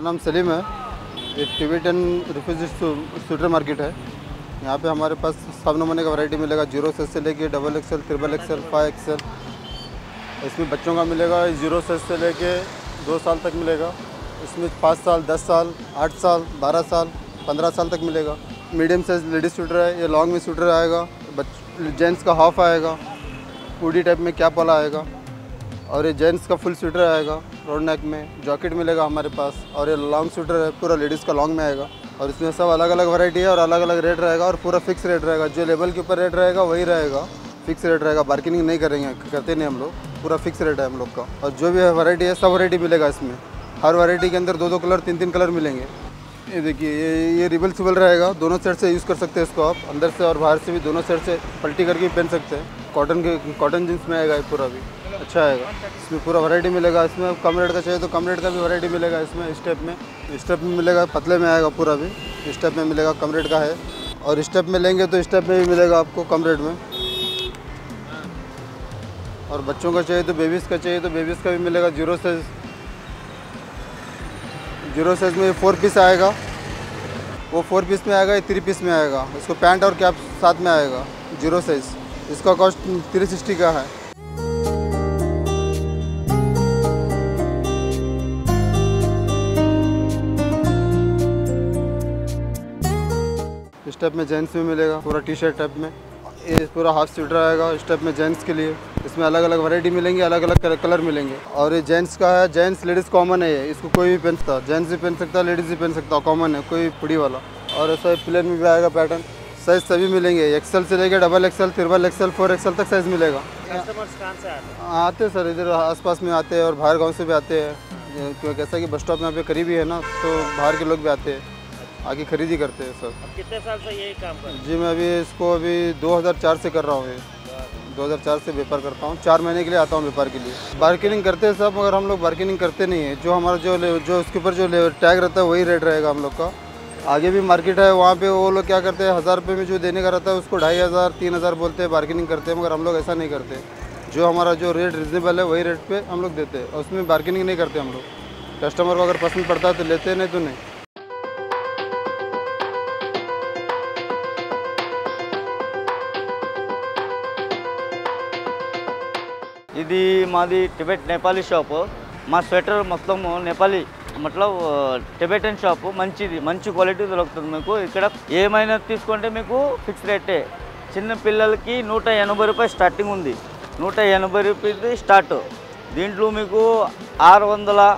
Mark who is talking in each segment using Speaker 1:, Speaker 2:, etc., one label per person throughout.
Speaker 1: मेरा नाम सलीम है। ये टिबेटन रिफ्यूजी स्वेटर मार्केट है। यहाँ पे हमारे पास सब नमूने का वैरायटी मिलेगा, 0 साइज से लेके XXL, XXL, 5XL। इसमें बच्चों का मिलेगा 0 साइज से लेके 2 साल तक मिलेगा। इसमें 5 साल, 10 साल, 8 साल, 12 साल, 15 साल तक मिलेगा। मीडियम साइज लेडीज स्वेटर है, ये लॉन्ग में स्वेटर आएगा। जेंट्स का हाफ आएगा, पूडी टाइप में कैप वाला आएगा। और ये जेंट्स का फुल स्वेटर आएगा राउंड नेक में। जैकेट मिलेगा हमारे पास। और ये लॉन्ग स्वेटर है, पूरा लेडीज़ का लॉन्ग में आएगा। और इसमें सब अलग अलग वैरायटी है और अलग अलग रेट रहेगा और पूरा फिक्स रेट रहेगा। जो लेवल के ऊपर रेट रहेगा वही रहेगा, फिक्स रेट रहेगा। बार्गेनिंग नहीं करेंगे, करते नहीं हम लोग, पूरा फिक्स रेट है हम लोग का। और जो भी वैरायटी है सब वैरायटी मिलेगा इसमें। हर वैरायटी के अंदर 2-2 कलर, 3-3 कलर मिलेंगे। ये देखिए, ये रिबल्सिबल रहेगा, दोनों साइड से यूज़ कर सकते हैं इसको आप, अंदर से और बाहर से भी दोनों साइड से पलटी करके पहन सकते हैं। कॉटन जींस में आएगा ये पूरा भी अच्छा आएगा। इसमें पूरा वैरायटी मिलेगा। इसमें कम रेट का चाहिए तो कम रेट का भी वैरायटी मिलेगा। इसमें स्टेप में मिलेगा, पतले में आएगा पूरा भी, स्टेप में मिलेगा, कम रेट का है। और स्टेप में लेंगे तो स्टेप में भी मिलेगा आपको कम रेट में। और बच्चों का चाहिए तो बेबीज़ का चाहिए तो बेबीज़ का भी मिलेगा। 0 साइज़ में 4 पीस आएगा, वो 4 पीस में आएगा, ये 3 पीस में आएगा। इसको पैंट और कैप साथ में आएगा। 0 साइज़ इसका कॉस्ट 360 का है। स्टेप में जेंट्स में मिलेगा, पूरा टी शर्ट टाइप में। ये पूरा हाफ स्वेटर आएगा स्टेप में जेंट्स के लिए। इसमें अलग अलग वैरायटी मिलेंगी, अलग अलग कलर मिलेंगे। और ये जेंट्स का है, जेंट्स लेडीज़ कॉमन है। ये इसको कोई भी पहन सकता है, जेंट्स भी पहन सकता है, लेडीज़ भी पहन सकता है, कॉमन है, कोई पुड़ी वाला। और ऐसा प्लेन में भी आएगा पैटर्न। साइज़ सभी मिलेंगे, XL से लेकर XXL, XXL, 4XL तक साइज़ मिलेगा।
Speaker 2: कस्टमर्स कहाँ से आते हैं?
Speaker 1: आते हैं सर, इधर आसपास में आते हैं और बाहर गांव से भी आते हैं। क्योंकि ऐसा कि बस स्टॉप यहाँ पे करीबी है ना, तो बाहर के लोग भी आते हैं, आके खरीदी करते हैं सर।
Speaker 2: अब कितने साल से यही काम कर रहे हैं?
Speaker 1: जी मैं इसको 2004 से कर रहा हूँ। ये 2004 से व्यापार करता हूँ। 4 महीने के लिए आता हूँ व्यापार के लिए। बार्गेनिंग करते हैं सब, मगर हम लोग बार्गेनिंग करते नहीं है। जो हमारा जो उसके ऊपर जो टैग रहता है वही रेट रहेगा हम लोग का। आगे भी मार्केट है, वहाँ पे वो लोग क्या करते हैं, 1000 रुपये में जो देने का रहता है उसको 2500, 3000 बोलते हैं, बार्गेनिंग करते हैं। मगर हम लोग ऐसा नहीं करते। जो हमारा जो रेट रिजनेबल है वही रेट पे हम लोग देते हैं, और उसमें बार्गेनिंग नहीं करते हम लोग। कस्टमर को अगर पसंद पड़ता है तो लेते हैं, नहीं तो नहीं।
Speaker 3: ఇది మాది టిబెట్ నేపాలీ షాపు. మా స్వెటర్ మొత్తం నేపాలీ టిబెటన్ షాపు. మంచి క్వాలిటీ దొరుకుతుంది మీకు ఇక్కడ. ఏమైనా తీసుకుంటే మీకు ఫిక్స్ రేటే. చిన్న పిల్లలకి 180 రూపాయలు స్టార్టింగ్ ఉంది. 180 రూపాయలు స్టార్ట్. దీంట్లో మీకు 600,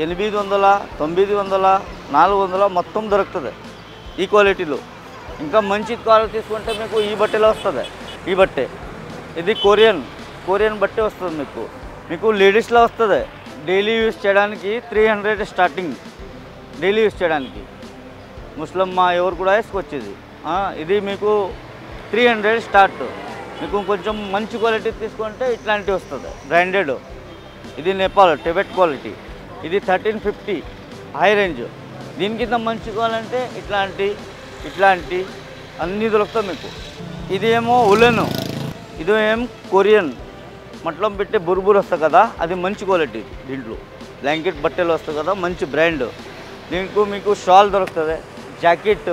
Speaker 3: 800, 900, 400 మొత్తం దొరుకుతుంది ఈ క్వాలిటీలో. ఇంకా మంచి క్వాలిటీ తీసుకుంటే మీకు ఈ బట్టలో వస్తుంది. ఈ బట్టే ఇది కొరియన్ బట్టే వస్తుంది మీకు లేడీస్లో వస్తుంది. డైలీ యూజ్ చేయడానికి 300 స్టార్టింగ్. డైలీ యూజ్ చేయడానికి ముస్లిం ఎవరు కూడా వేసుకొచ్చేది. ఇది మీకు 300 స్టార్ట్. మీకు కొంచెం మంచి క్వాలిటీ తీసుకుంటే ఇట్లాంటివి వస్తుంది, బ్రాండెడ్. ఇది నేపాల్ టిబెట్ క్వాలిటీ. ఇది 1350 హై రేంజ్. దీని కింద మంచి కావాలంటే ఇట్లాంటి అన్నీ దొరుకుతాయి మీకు. ఇది ఏమో ఉలెన్, ఇది ఏం కొరియన్ పెట్టి బుర్బుర్ వస్తుంది కదా, అది మంచి క్వాలిటీ. దీంట్లో బ్లాంకెట్ బట్టలు వస్తాయి కదా, మంచి బ్రాండ్. దీంట్లో మీకు షాల్ దొరుకుతుంది, జాకెట్,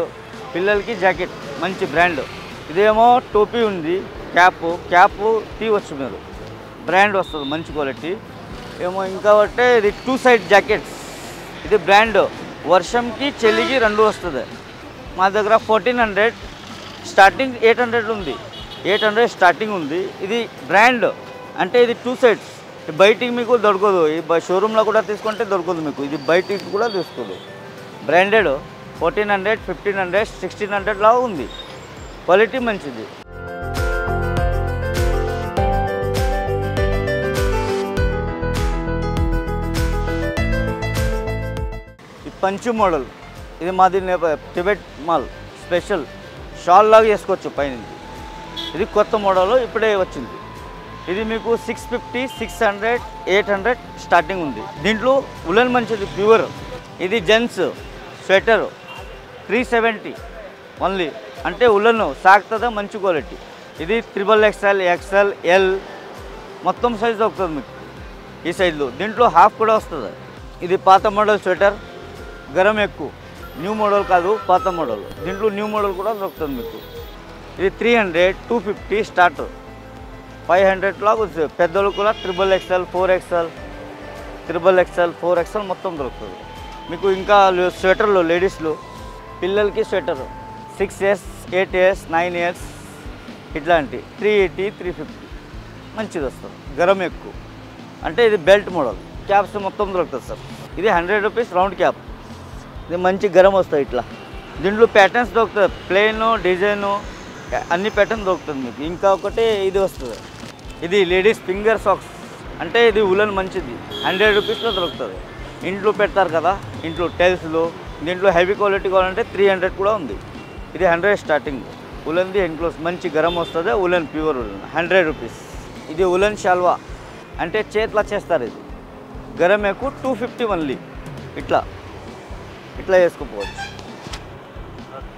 Speaker 3: పిల్లలకి జాకెట్ మంచి బ్రాండ్. ఇదేమో టోపీ ఉంది, క్యాప్ తీయవచ్చు మీరు, బ్రాండ్ వస్తుంది, మంచి క్వాలిటీ. ఏమో ఇంకా బట్టే ఇది 2 సైడ్ జాకెట్స్. ఇది బ్రాండ్. వర్షంకి చలికి 2 వస్తుంది. మా దగ్గర 1400 స్టార్టింగ్, 800 ఉంది. 800 స్టార్టింగ్ ఉంది. ఇది బ్రాండ్ అంటే ఇది 2 సైడ్స్. బయటికి మీకు దొరకదు. ఈ షోరూంలో కూడా తీసుకుంటే దొరకదు మీకు. ఇది బయటికి కూడా తీసుకోదు. బ్రాండెడ్ 1400, 1500, 1600 లా ఉంది. క్వాలిటీ మంచిది. ఈ పంచు మోడల్, ఇది మాది టిబెట్ మాల్ స్పెషల్. షాల్ లాగా వేసుకోవచ్చు పైనుంచి. ఇది కొత్త మోడల్ ఇప్పుడే వచ్చింది. ఇది మీకు 650, 600, 800 స్టార్టింగ్ ఉంది. దీంట్లో ఉలెన్ మంచిది, ప్యూర్. ఇది జెంట్స్ స్వెటర్ 370 ఓన్లీ. అంటే ఉలెన్ సాగుతుందా, మంచి క్వాలిటీ. ఇది XXL, XL, L మొత్తం సైజు దొరుకుతుంది మీకు ఈ సైజులో. దీంట్లో హాఫ్ కూడా వస్తుంది. ఇది పాత మోడల్ స్వెటర్ గరం ఎక్కువ, న్యూ మోడల్ కాదు, పాత మోడల్. దీంట్లో న్యూ మోడల్ కూడా దొరుకుతుంది మీకు. ఇది 300, 250 స్టార్ట్, 500 లాగా వస్తుంది. పెద్దలు కూడా XXL, 4XL, XXL, 4XL మొత్తం దొరుకుతుంది మీకు. ఇంకా స్వెటర్లు లేడీస్లు, పిల్లలకి స్వెటర్ 6 years, 8 years, 9 years ఇట్లాంటి 380, 350 మంచిది వస్తుంది. గరం ఎక్కువ అంటే ఇది బెల్ట్ మోడల్. క్యాప్స్ మొత్తం దొరుకుతుంది సార్. ఇది 100 రూపీస్ రౌండ్ క్యాప్. ఇది మంచి గరం వస్తాయి ఇట్లా. దీంట్లో ప్యాటర్న్స్ దొరుకుతుంది, ప్లెయిన్, డిజైను, అన్ని ప్యాటర్న్ దొరుకుతుంది మీకు. ఇంకా ఒకటి ఇది వస్తుంది, ఇది లేడీస్ ఫింగర్ సాక్స్ అంటే ఇది ఉలన్ మంచిది, 100 రూపీస్లో దొరుకుతుంది. ఇంట్లో పెడతారు కదా, ఇంట్లో టైల్స్లో. దీంట్లో హెవీ క్వాలిటీ కావాలంటే 300 కూడా ఉంది. ఇది 100 స్టార్టింగ్. ఉలన్ది ఎన్క్లోజ్ మంచి గరం వస్తుంది, ఉలన్ ప్యూర్ ఉలన్, 100 రూపీస్. ఇది ఉలన్ షాల్వా అంటే చేతిలో చేస్తారు. ఇది గరం ఎక్కువ, 250 ఓన్లీ. ఇట్లా ఇట్లా వేసుకోపోవచ్చు.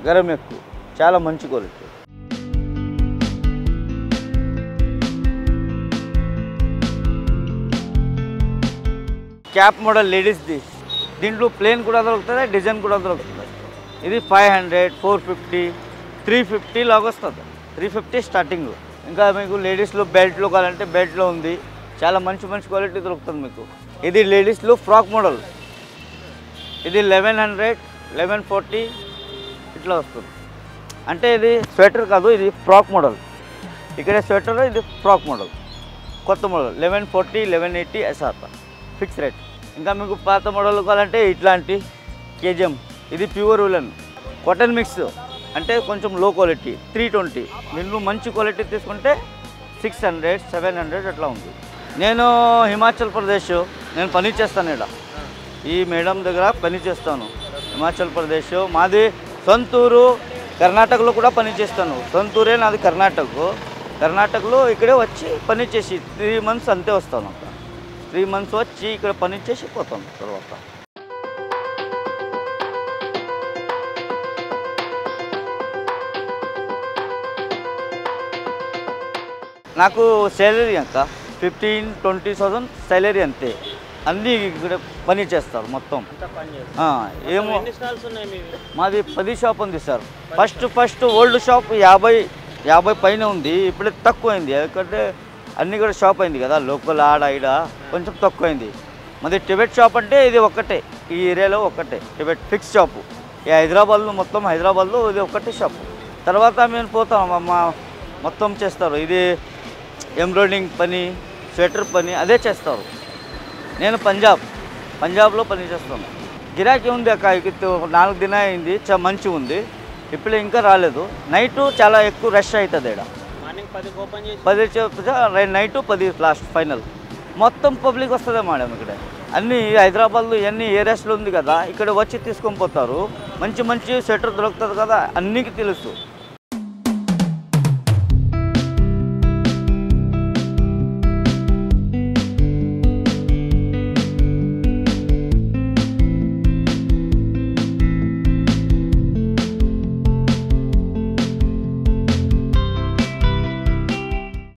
Speaker 3: గరం ఎక్కువ, చాలా మంచి క్వాలిటీ. Cap model లేడీస్ది. దీంట్లో ప్లేన్ కూడా దొరుకుతుంది, డిజైన్ కూడా దొరుకుతుంది. ఇది 500, 450, 350 లాగా వస్తుంది. 350 స్టార్టింగ్. ఇంకా మీకు లేడీస్లో బెల్ట్లో కావాలంటే బెల్ట్లో ఉంది. చాలా మంచి మంచి క్వాలిటీ దొరుకుతుంది మీకు. ఇది లేడీస్లో ఫ్రాక్ మోడల్. ఇది 1100, 1140 ఇట్లా వస్తుంది. అంటే ఇది స్వెటర్ కాదు, ఇది ఫ్రాక్ మోడల్. ఇక్కడ స్వెటర్, ఇది ఫ్రాక్ మోడల్, కొత్త మోడల్. 1140, 1180 ఎస్ఆర్ ఫిక్స్ రేట్. ఇంకా మీకు పాత మోడల్ కావాలంటే ఇట్లాంటి కేజీఎం. ఇది ప్యూర్ ఉలన్ కాటన్ మిక్స్ అంటే కొంచెం లో క్వాలిటీ, 320. దీంట్లో మంచి క్వాలిటీ తీసుకుంటే 600, 700 అట్లా ఉంది. నేను హిమాచల్ ప్రదేశ్ నేను పని చేస్తాను. ఇక్కడ ఈ మేడం దగ్గర పని చేస్తాను. హిమాచల్ ప్రదేశ్ మాది సొంతూరు. కర్ణాటకలో కూడా పని చేస్తాను. సొంతూరే నాది కర్ణాటకలో ఇక్కడే వచ్చి పని చేసి 3 months అంతే వస్తాను. 3 months వచ్చి ఇక్కడ పని చేసి పోతాను. తర్వాత నాకు శాలరీ అంత 15-20,000 శాలరీ అంతే. అన్నీ ఇక్కడ పని చేస్తారు మొత్తం. ఏమో మాది 10 షాప్ ఉంది సార్. ఫస్ట్ ఓల్డ్ షాప్ 50 పైన ఉంది. ఇప్పుడు తక్కువైంది, ఎందుకంటే అన్నీ కూడా షాప్ అయింది కదా, లోకల్ ఆడ ఈడ కొంచెం తక్కువైంది. మాది టిబెట్ షాప్ అంటే ఇది ఒక్కటే, ఈ ఏరియాలో ఒక్కటే టిబెట్ ఫిక్స్ షాపు. ఈ హైదరాబాద్లో మొత్తం హైదరాబాద్లో ఇది ఒక్కటే షాపు. తర్వాత మేము పోతాం, మొత్తం చేస్తారు. ఇది ఎంబ్రాయిడింగ్ పని, స్వెటర్ పని అదే చేస్తారు. నేను పంజాబ్లో పని చేస్తాను. గిరాకీ ఉంది అక్క. 4 దినం అయింది, చాలా మంచిగా ఉంది. ఇప్పుడు ఇంకా రాలేదు. నైటు చాలా ఎక్కువ రష్ అవుతుంది. ఇక్కడ 10 నైటు 10 లాస్ట్ ఫైనల్. మొత్తం పబ్లిక్ వస్తుంది మేడం. ఇక్కడ అన్నీ హైదరాబాద్లో అన్ని ఏరియాస్లో ఉంది కదా, ఇక్కడ వచ్చి తీసుకొని పోతారు. మంచి స్వెటర్ దొరుకుతుంది కదా, అన్నికి తెలుసు.